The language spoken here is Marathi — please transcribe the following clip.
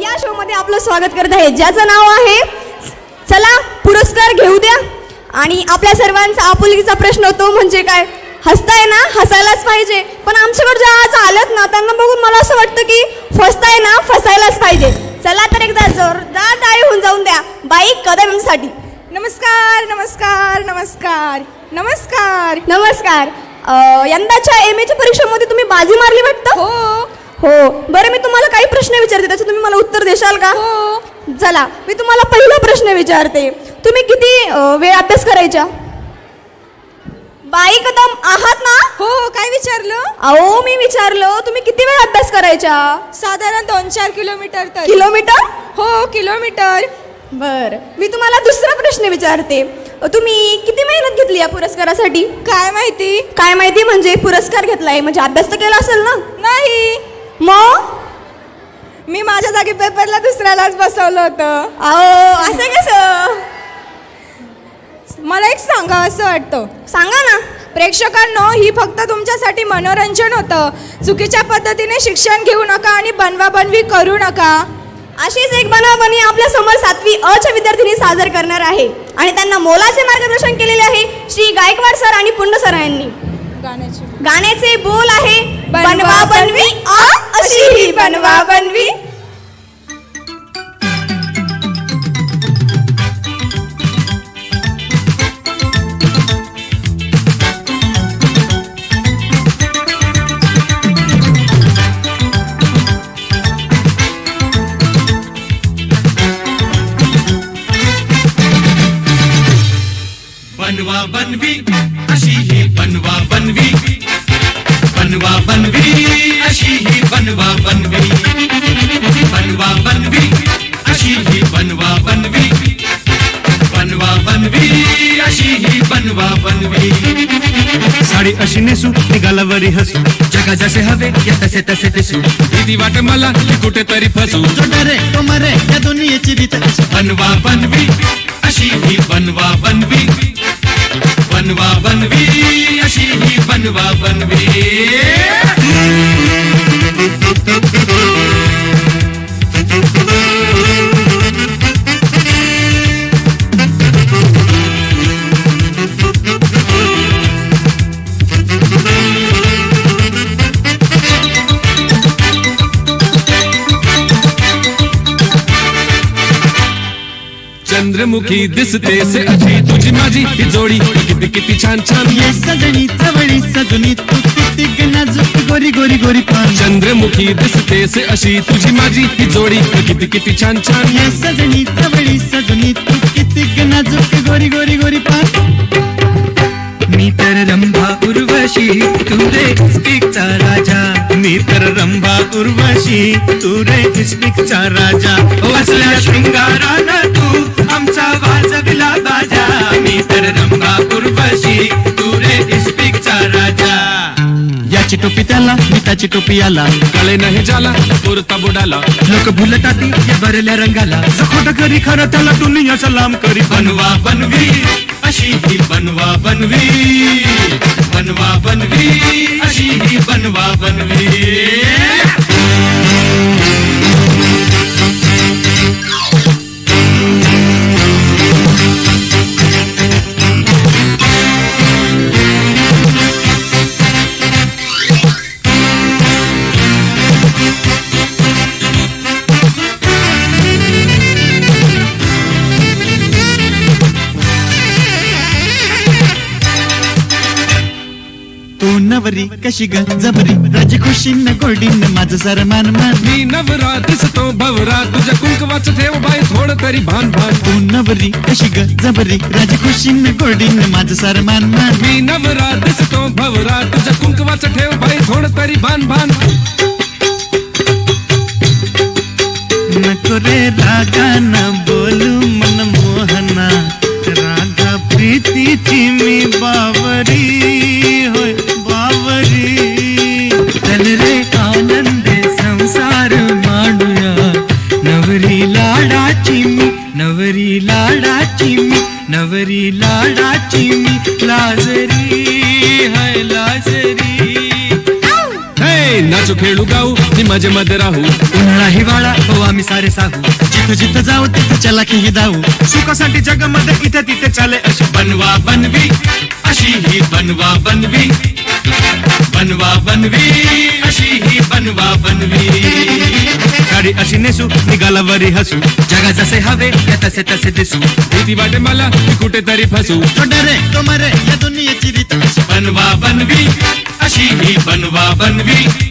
या शो मध्ये आपलं स्वागत करत आहे, ज्याचं नाव आहे चला पुरस्कार घेऊ द्या. आणि आपल्या सर्वांचा आपुलकीचा प्रश्न तो म्हणजे काय, हसताय ना, हसायलाच पाहिजे. पण आमच्याकडे ज्या आज आल्यात ना त्यांना बघून मला असं वाटतं की फसताय ना, फसायलाच पाहिजे. चला तर एकदा जोरदार टाळी होऊन जाऊन द्या बाई कदमसाठी. नमस्कार नमस्कार नमस्कार नमस्कार नमस्कार. यंदाच्या एमएच्या परीक्षेमध्ये तुम्ही बाजी मारली वाटतं. हो बरं, मी तुम्हाला काही प्रश्न विचारते, त्याचं तुम्ही मला उत्तर देशाल का. चला मी तुम्हाला पहिला प्रश्न विचारते, तुम्ही किती वेळ अभ्यास करायचा. बाई कदम आहात ना. हो. काय विचारलं. अहो मी विचारलं तुम्ही किती वेळ अभ्यास करायचा. साधारण 2-4 किलोमीटर. किलोमीटर. हो किलोमीटर. बर, मी तुम्हाला दुसरा प्रश्न विचारते, तुम्ही किती मेहनत घेतली या पुरस्कारासाठी. काय माहिती. काय माहिती म्हणजे पुरस्कार घेतलाय म्हणजे अभ्यास तर केला असेल ना. नाही. मग मी माझ्या जागी पेपरला दुसऱ्यालाच बसवलं होतं. अहो असं कसं. मला एक सांगा असं वाटतं. सांगा ना. प्रेक्षकांनो, ही फक्त तुमच्यासाठी मनोरंजन होतं. चुकीच्या पद्धतीने शिक्षण घेऊ नका आणि बनवाबनवी करू नका. अशीच एक बनवाबनवी आपल्या समोर 7वी अ च्या विद्यार्थ्यांनी सादर करणार आहे आणि त्यांना मोलाचे मार्गदर्शन केलेले आहे श्री गायकवाड सर आणि पुंड सर यांनी. गाण्याचे बोल आहे बनवा बनवी अशी ही बनवा बनवी. बनवा बनवी अशी ही बनवा बनवी. बनवा बनवी अशी ही बनवा बनवी. बनवा बनवी अशी ही बनवा बनवी. बनवा बनवी अशी ही बनवा बनवी. साडी अशी नेसू निघाला वरी हसू, जगा जसे हवे या तसे तसे दिसू. भीती वाट मला की कुठेतरी फसू. रे तो मरे या दुनियेची भीत. बनवा बनवी अशी ही बनवा बनवी. बनवा बनवी अशी ही बनवा बनवी. चंद्रमुखी दिसते से अशी तुझी माझी ही जोडी. किती किती छान छान ये सजनी चवळी सजुनी तू किती नाजूक गोरी गोरी गोरी पान. चंद्रमुखी दिसते से अशी तुझी माझी ही जोडी. किती किती छान छान ये सजनी चवळी सजुनी तू किती नाजूक गोरी गोरी गोरी पान. मी तर रंभा उर्वशी तू रे स्पीकचा राजा. मी तर रंभा उर्वशी तू रे स्पीकचा राजा. असल्या शृंगारानं तू आमचा वाजविला बाजा. मी तर रंभा उर्वशी तू रे स्पीकचा राजा. याची टोपी त्याला मी त्याची टोपी आला. कळे नाही जाला पुरता बुडाला. लोक भुलताती या भरल्या रंगाला. खोट करी खरं त्याला दुनिया सलाम करी. बनवा बनवी अशी ही बनवा बनवी. बनवा बनवी अशी ही बनवा बनवी. नवरी कशी ग जबरी राजी खुशीन गोडीन माझं सर मान मान. मी नवरा दिसतो भवरा तुझ्या कुंकवाचं ठेव बाई थोडं तरी भान भान. तू नवरी कशी ग जबरी राजी खुशीन गोडीन माझं सर मान मान. मी नवरा दिसतो भवरा तुझ्या कुंकवाचं ठेव बाई थोडं तरी भान भान. नको रे रागा न बोलू मन मोहना. रागा प्रीतीची मी बावरी होय बावरी. चल रे आनंदे संसार मांडूया. नवरी लाडाची मी नवरी लाडाची मी नवरी लाडाची मी लाजरी हाय लाजरी. नाचू खेळू गाऊ नि मजे मध्ये राहू. उन्हाळा हिवाळा हो आम्ही सारे साहू. जिथं जिथं जाऊ तिथं चला की धावू. सुखासाठी जगामध्ये इथे तिथे चाले अशी बनवा बनवी अशी ही बनवा बनवी. बनवा बनवी अशी ही बनवा बनवी. गाडी अशी नेसू निघाला वरी हसू. जगा जसे हवे या तसे तसे दिसू. भीती वाटे मला मी कुठेतरी फसू. तो डरे तो मरे या दुनियेची रीत. बनवा बनवी अशी ही बनवा बनवी.